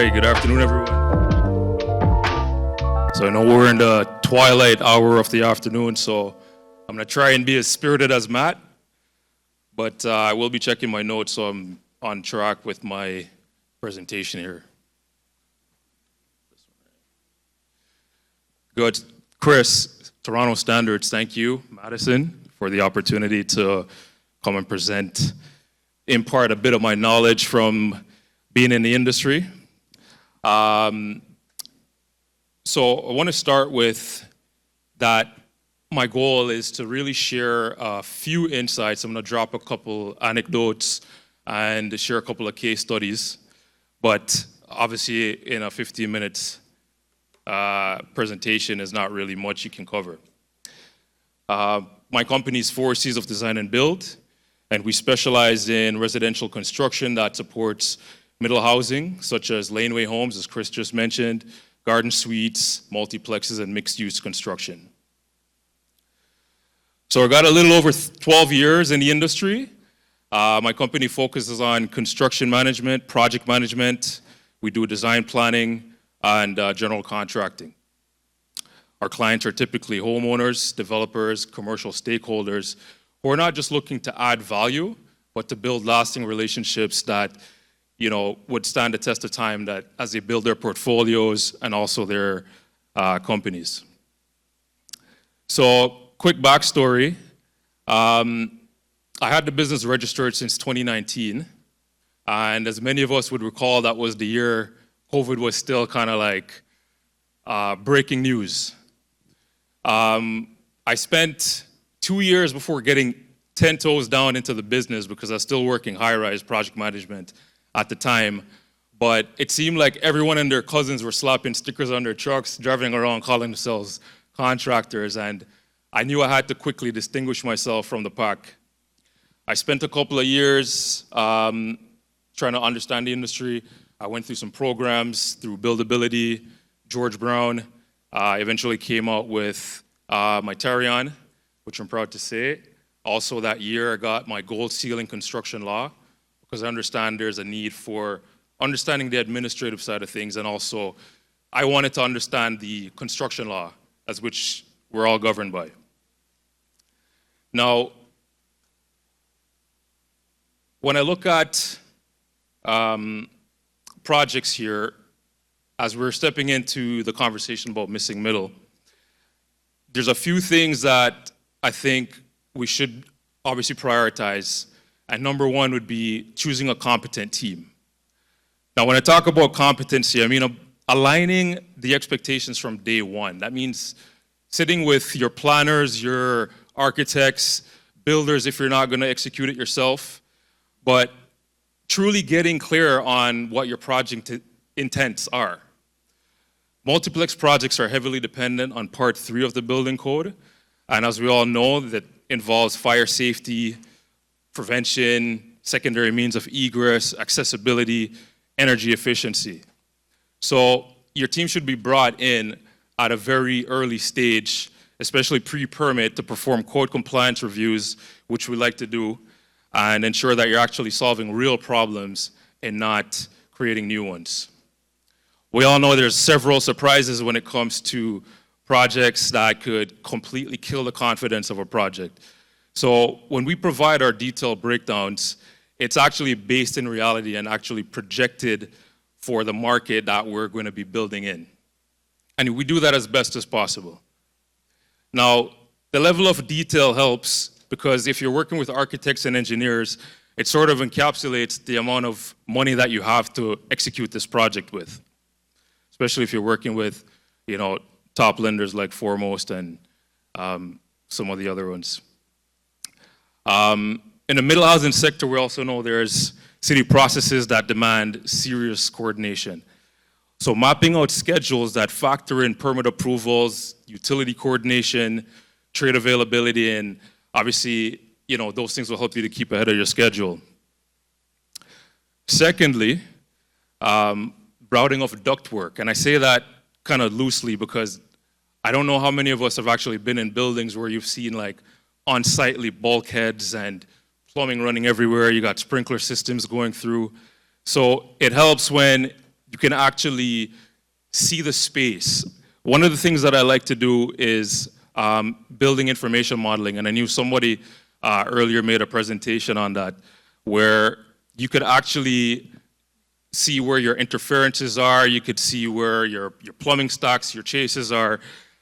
right, good afternoon, everyone. So I know we're in the twilight hour of the afternoon, so I'm gonna try and be as spirited as Matt, but I will be checking my notes so I'm on track with my presentation here. Good. Chris, Toronto Standards, thank you. Madison, for the opportunity to come and present, impart a bit of my knowledge from being in the industry. So I want to start with that my goal is to really share a few insights. I'm going to drop a couple anecdotes and share a couple of case studies, but obviously in a 15 minutes presentation is not really much you can cover. My company is 4 C's of Design and Build, and we specialize in residential construction that supports middle housing, such as laneway homes, as Chris just mentioned, garden suites, multiplexes, and mixed-use construction. So I got a little over 12 years in the industry. My company focuses on construction management, project management. We do design planning and general contracting. Our clients are typically homeowners, developers, commercial stakeholders who are not just looking to add value, but to build lasting relationships that would stand the test of time that as they build their portfolios and also their companies. So, quick backstory. I had the business registered since 2019, and as many of us would recall, that was the year COVID was still kind of like breaking news. I spent 2 years before getting 10 toes down into the business because I was still working high-rise project management at the time, but it seemed like everyone and their cousins were slapping stickers on their trucks, driving around calling themselves contractors, and I knew I had to quickly distinguish myself from the pack. I spent a couple of years trying to understand the industry. I went through some programs through Buildability, George Brown. I eventually came out with my Tarion, which I'm proud to say. Also that year, I got my gold seal in construction law, because I understand there's a need for understanding the administrative side of things, and also I wanted to understand the construction law, as which we're all governed by. Now, when I look at projects here, as we're stepping into the conversation about missing middle, there's a few things that I think we should obviously prioritize. And number one would be choosing a competent team. Now, when I talk about competency, I mean aligning the expectations from day one. That means sitting with your planners, your architects, builders if you're not going to execute it yourself, but truly getting clear on what your project intents are. Multiplex projects are heavily dependent on Part 3 of the building code, and as we all know, that involves fire safety, prevention, secondary means of egress, accessibility, energy efficiency. So your team should be brought in at a very early stage, especially pre-permit, to perform code compliance reviews, which we like to do, and ensure that you're actually solving real problems and not creating new ones. We all know there's several surprises when it comes to projects that could completely kill the confidence of a project. So when we provide our detailed breakdowns, it's actually based in reality and actually projected for the market that we're going to be building in. And we do that as best as possible. Now, the level of detail helps because if you're working with architects and engineers, it sort of encapsulates the amount of money that you have to execute this project with, especially if you're working with, top lenders like Foremost and some of the other ones. In the middle housing sector, we also know there's city processes that demand serious coordination. So mapping out schedules that factor in permit approvals, utility coordination, trade availability, and obviously, those things will help you to keep ahead of your schedule. Secondly, routing of ductwork. And I say that kind of loosely because I don't know how many of us have actually been in buildings where you've seen like unsightly bulkheads and plumbing running everywhere. You got sprinkler systems going through. So it helps when you can actually see the space. One of the things that I like to do is building information modeling, and I knew somebody earlier made a presentation on that, where you could actually see where your interferences are, you could see where your plumbing stocks, your chases are,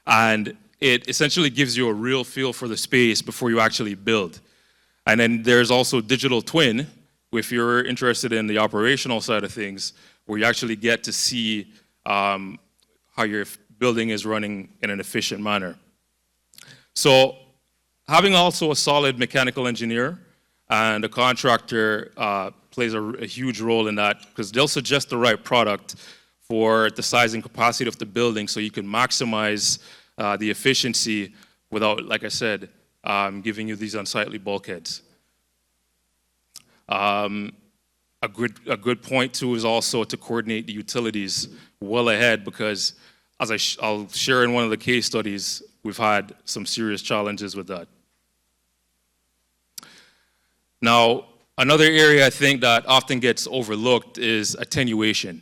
and it essentially gives you a real feel for the space before you actually build. And then there's also digital twin, if you're interested in the operational side of things, where you actually get to see how your building is running in an efficient manner. So having also a solid mechanical engineer and a contractor plays a huge role in that, because they'll suggest the right product for the size and capacity of the building so you can maximize the efficiency without, like I said, giving you these unsightly bulkheads. A good point too is also to coordinate the utilities well ahead, because as I'll share in one of the case studies, we've had some serious challenges with that. Now, another area I think that often gets overlooked is attenuation.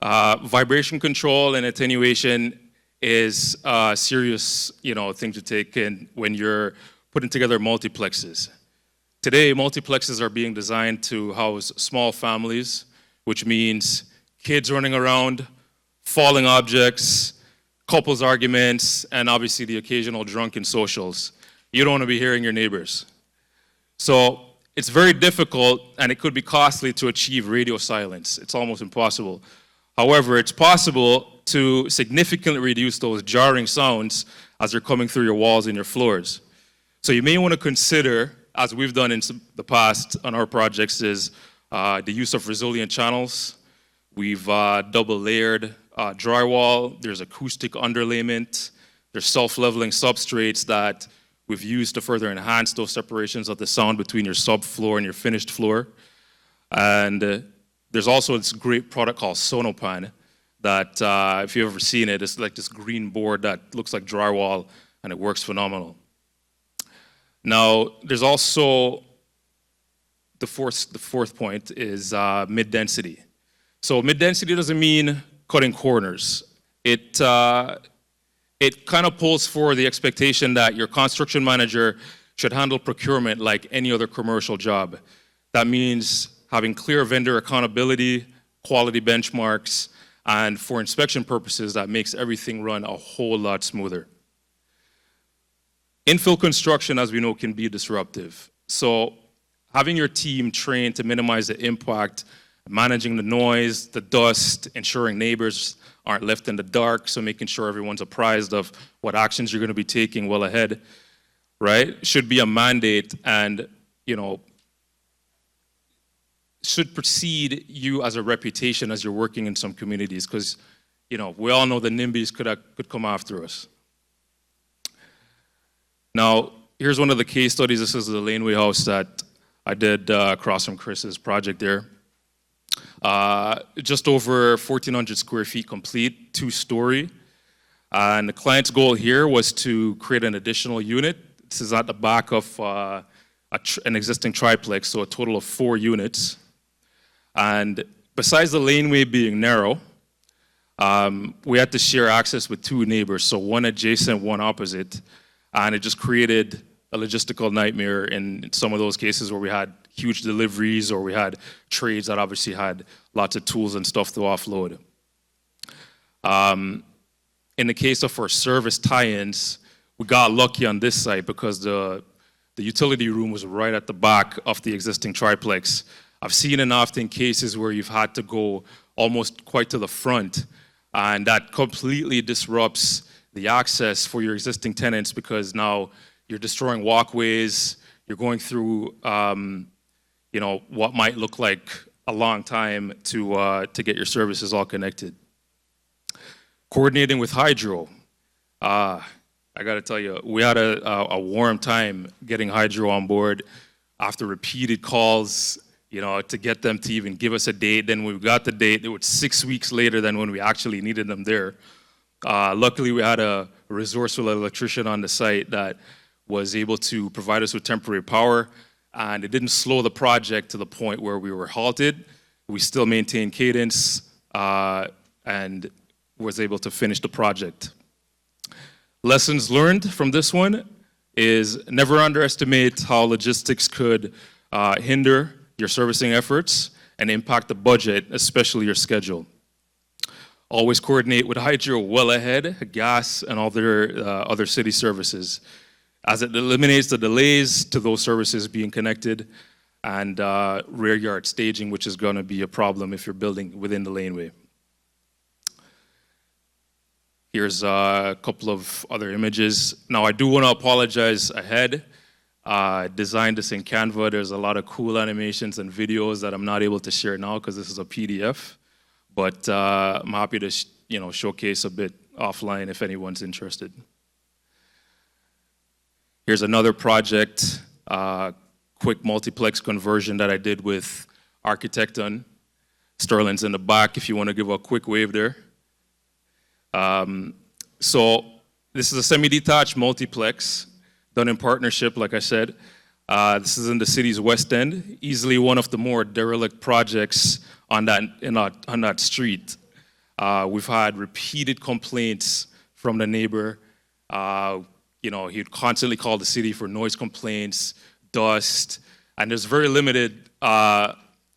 Vibration control and attenuation is a serious, thing to take in when you're putting together multiplexes. Today, multiplexes are being designed to house small families, which means kids running around, falling objects, couples arguments, and obviously the occasional drunken socials. You don't want to be hearing your neighbors. So it's very difficult, and it could be costly to achieve radio silence. It's almost impossible. However, it's possible to significantly reduce those jarring sounds as they're coming through your walls and your floors. So you may want to consider, as we've done in the past on our projects, is the use of resilient channels. We've double layered drywall. There's acoustic underlayment. There's self-leveling substrates that we've used to further enhance those separations of the sound between your subfloor and your finished floor. And there's also this great product called Sonopan that, if you've ever seen it, it's like this green board that looks like drywall, and it works phenomenal. Now, there's also the fourth point is mid-density. So mid-density doesn't mean cutting corners. It kind of pulls for the expectation that your construction manager should handle procurement like any other commercial job. That means having clear vendor accountability, quality benchmarks, and for inspection purposes, that makes everything run a whole lot smoother. Infill construction, as we know, can be disruptive. So having your team trained to minimize the impact, managing the noise, the dust, ensuring neighbors aren't left in the dark, so making sure everyone's apprised of what actions you're going to be taking well ahead, right, should be a mandate, and, should precede you as a reputation as you're working in some communities, because, we all know the NIMBYs could come after us. Now, here's one of the case studies. This is the Laneway house that I did across from Chris's project there. Just over 1,400 square feet complete, 2-story. And the client's goal here was to create an additional unit. This is at the back of an existing triplex, so a total of 4 units. And besides the laneway being narrow, we had to share access with 2 neighbors, so one adjacent, one opposite. And it just created a logistical nightmare in some of those cases where we had huge deliveries or we had trades that obviously had lots of tools and stuff to offload. In the case of our service tie-ins, we got lucky on this site because the utility room was right at the back of the existing triplex. I've seen in often cases where you've had to go almost quite to the front, and that completely disrupts the access for your existing tenants, because now you're destroying walkways, you're going through, what might look like a long time to get your services all connected. Coordinating with hydro. I got to tell you, we had a warm time getting hydro on board after repeated calls, to get them to even give us a date. Then when we got the date, it was 6 weeks later than when we actually needed them there. Luckily, we had a resourceful electrician on the site that was able to provide us with temporary power, and it didn't slow the project to the point where we were halted. We still maintained cadence, and was able to finish the project. Lessons learned from this one is never underestimate how logistics could hinder your servicing efforts and impact the budget, especially your schedule. Always coordinate with Hydro well ahead, gas, and other city services, as it eliminates the delays to those services being connected and rear yard staging, which is going to be a problem if you're building within the laneway. Here's a couple of other images. Now, I do want to apologize ahead. I designed this in Canva. There's a lot of cool animations and videos that I'm not able to share now because this is a PDF. But I'm happy to showcase a bit offline if anyone's interested. Here's another project, quick multiplex conversion that I did with Architecton. Sterling's in the back if you want to give a quick wave there. So this is a semi-detached multiplex done in partnership, like I said. This is in the city's West End, easily one of the more derelict projects on that street. We've had repeated complaints from the neighbor. He'd constantly call the city for noise complaints, dust, and there's very limited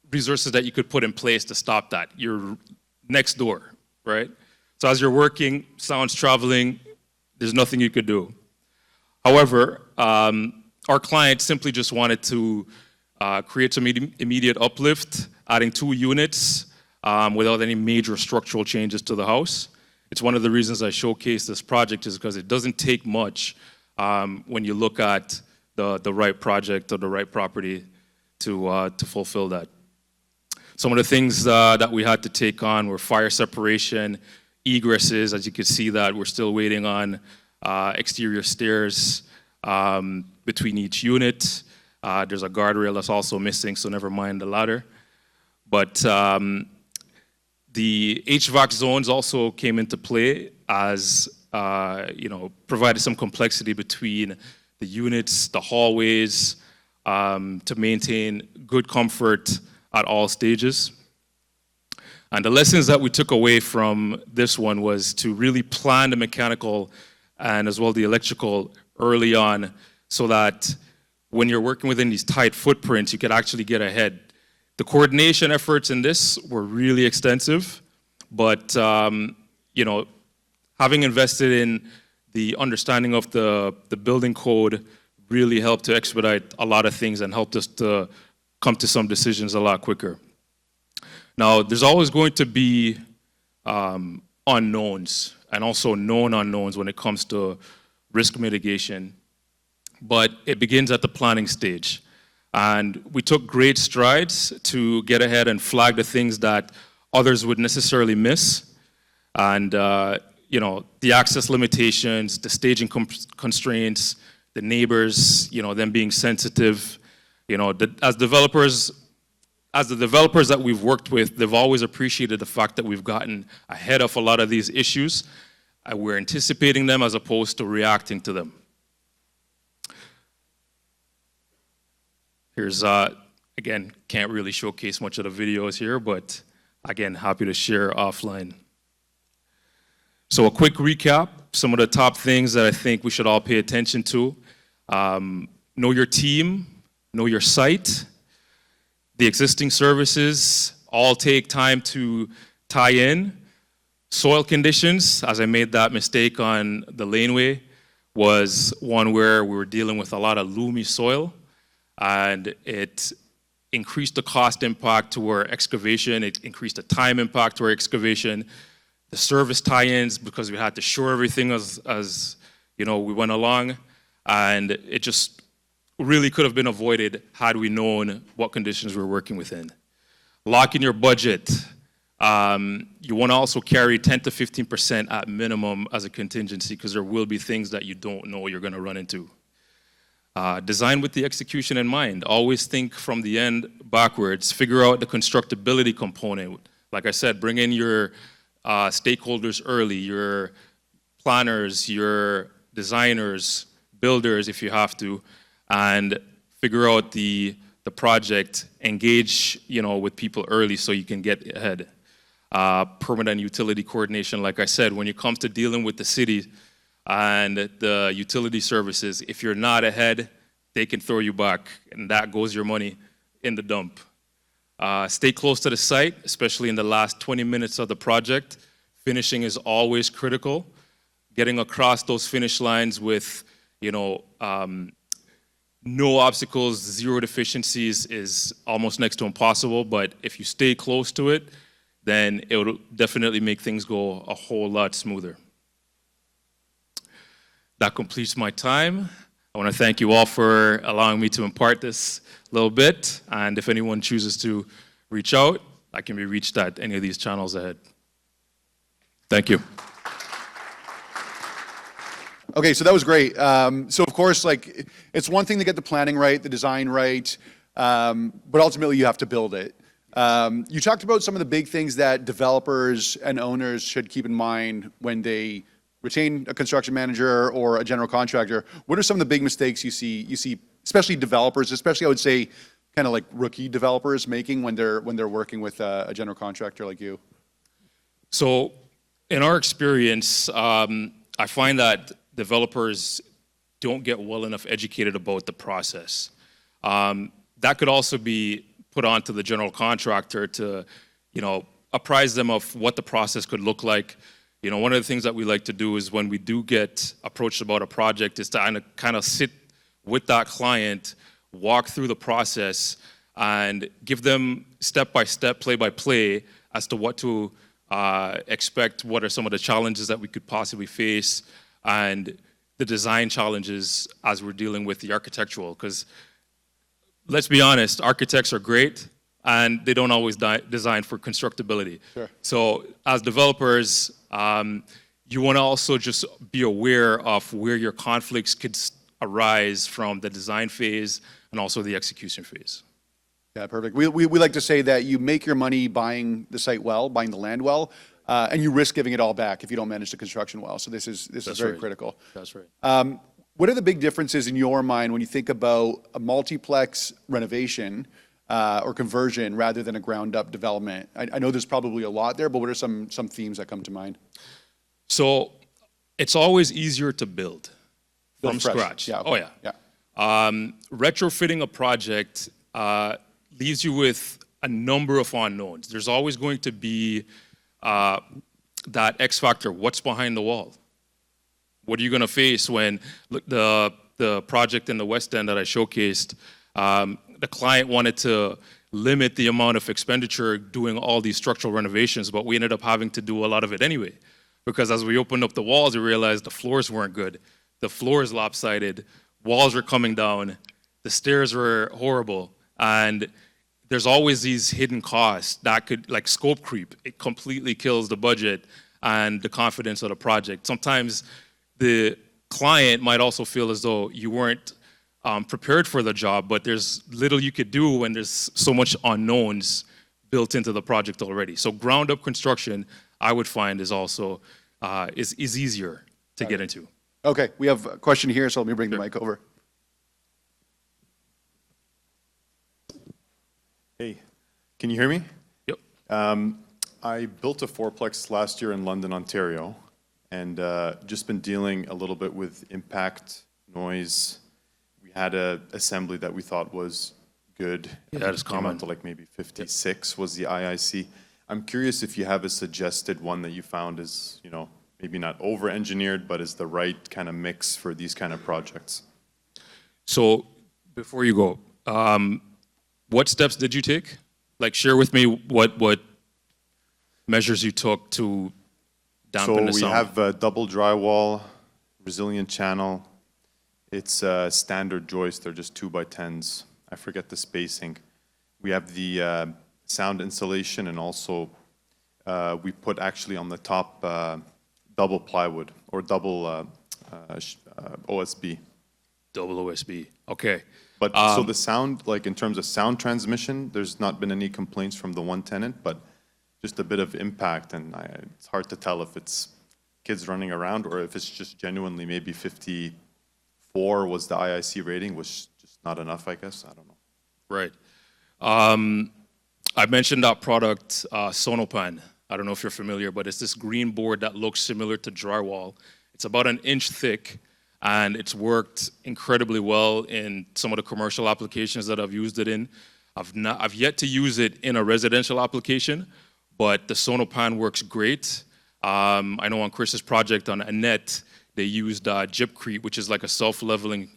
resources that you could put in place to stop that. You're next door, right? So as you're working, sound's traveling, there's nothing you could do. However, our client simply just wanted to create some immediate uplift, adding 2 units without any major structural changes to the house. It's one of the reasons I showcase this project is because it doesn't take much when you look at the right project or the right property to fulfill that. Some of the things that we had to take on were fire separation, egresses. As you can see that we're still waiting on exterior stairs between each unit. There's a guardrail that's also missing, so never mind the ladder. But the HVAC zones also came into play as, provided some complexity between the units, the hallways, to maintain good comfort at all stages. And the lessons that we took away from this one was to really plan the mechanical and as well the electrical early on so that when you're working within these tight footprints, you could actually get ahead. The coordination efforts in this were really extensive, but having invested in the understanding of the building code really helped to expedite a lot of things and helped us to come to some decisions a lot quicker. Now, there's always going to be unknowns and also known unknowns when it comes to risk mitigation, but it begins at the planning stage. And we took great strides to get ahead and flag the things that others would necessarily miss. And, the access limitations, the staging constraints, the neighbors, them being sensitive. As the developers that we've worked with, they've always appreciated the fact that we've gotten ahead of a lot of these issues. And we're anticipating them as opposed to reacting to them. Here's, again, can't really showcase much of the videos here, but again, happy to share offline. So a quick recap, some of the top things that I think we should all pay attention to. Know your team, know your site. The existing services all take time to tie in. Soil conditions, as I made that mistake on the laneway, was one where we were dealing with a lot of loomy soil, and it increased the cost impact to our excavation, it increased the time impact to our excavation, the service tie-ins because we had to shore everything as we went along, and it just really could have been avoided had we known what conditions we were working within. Lock in your budget. You want to also carry 10 to 15% at minimum as a contingency because there will be things that you don't know you're going to run into. Design with the execution in mind. Always think from the end backwards. Figure out the constructability component. Like I said, bring in your stakeholders early, your planners, your designers, builders if you have to, and figure out the project, engage with people early so you can get ahead. permanent utility coordination. Like I said, when it comes to dealing with the city and the utility services, if you're not ahead, they can throw you back, and that goes your money in the dump. Stay close to the site, especially in the last 20 minutes of the project. Finishing is always critical. Getting across those finish lines with, no obstacles, zero deficiencies is almost next to impossible, but if you stay close to it, then it will definitely make things go a whole lot smoother. That completes my time. I want to thank you all for allowing me to impart this little bit, and if anyone chooses to reach out, I can be reached at any of these channels ahead. Thank you. Okay, so that was great. So of course, like, it's one thing to get the planning right, the design right, but ultimately you have to build it. You talked about some of the big things that developers and owners should keep in mind when they retain a construction manager or a general contractor. What are some of the big mistakes you see, especially developers, especially I would say kind of like rookie developers making when they're working with a general contractor like you? So in our experience, I find that developers don't get well enough educated about the process. That could also be put onto the general contractor to, apprise them of what the process could look like. One of the things that we like to do is when we do get approached about a project is to kind of sit with that client, walk through the process, and give them step-by-step, play-by-play as to what to expect, what are some of the challenges that we could possibly face, and the design challenges as we're dealing with the architectural. Because let's be honest, architects are great, and they don't always design for constructability. Sure. So as developers, you want to also just be aware of where your conflicts could arise from the design phase and also the execution phase. Yeah, perfect. We like to say that you make your money buying the site well, buying the land well, and you risk giving it all back if you don't manage the construction well. So this is very critical. That's right. What are the big differences in your mind when you think about a multiplex renovation or conversion rather than a ground-up development? I know there's probably a lot there, but what are some themes that come to mind? So it's always easier to build from fresh. scratch. Yeah, okay. Oh, yeah. Yeah. Retrofitting a project leaves you with a number of unknowns. There's always going to be that X factor. What's behind the wall? What are you going to face when the project in the West End that I showcased, the client wanted to limit the amount of expenditure doing all these structural renovations, but we ended up having to do a lot of it anyway. Because as we opened up the walls, we realized the floors weren't good. The floors lopsided, walls were coming down, the stairs were horrible, and there's always these hidden costs that could, like scope creep, it completely kills the budget and the confidence of the project. Sometimes the client might also feel as though you weren't prepared for the job, but there's little you could do when there's so much unknowns built into the project already. So ground up construction, I would find, is also is easier to get into. Okay, we have a question here, so let me bring the mic over. Hey, can you hear me? Yep. I built a fourplex last year in London, Ontario, and just been dealing a little bit with impact, noise. We had an assembly that we thought was good. Yeah, that is common. To like maybe 56 was the IIC. I'm curious if you have a suggested one that you found is, maybe not over-engineered, but is the right kind of mix for these kind of projects. So before you go, what steps did you take? Like, share with me what measures you took to dampen the sound. So we have a double drywall, resilient channel. It's a standard joist. They're just 2x10s. I forget the spacing. We have the sound insulation, and also we put actually on the top double plywood or double OSB. Double OSB. Okay. But so the sound, like in terms of sound transmission, there's not been any complaints from the one tenant, but just a bit of impact, and it's hard to tell if it's kids running around or if it's just genuinely maybe 54 was the IIC rating, was just not enough, I guess. I don't know. Right. I mentioned that product, Sonopan. I don't know if you're familiar, but it's this green board that looks similar to drywall. It's about an inch thick, and it's worked incredibly well in some of the commercial applications that I've used it in. I've yet to use it in a residential application, but the Sonopan works great. I know on Chris's project on Annette, they used gypcrete, which is like a self-leveling,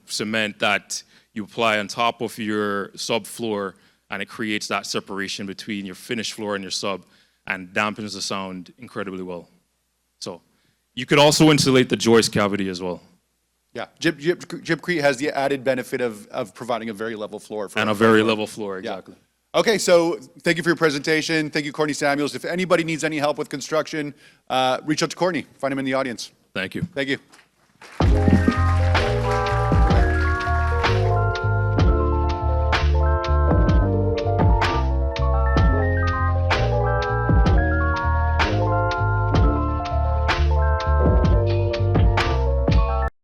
cement that you apply on top of your subfloor, and it creates that separation between your finished floor and your sub, and dampens the sound incredibly well. So you could also insulate the joist cavity as well. Yeah, gypcrete has the added benefit of providing a very level floor. And a very level floor, exactly. Yeah. Okay, so thank you for your presentation. Thank you, Courtney Samuels. If anybody needs any help with construction, reach out to Courtney. Find him in the audience. Thank you. Thank you.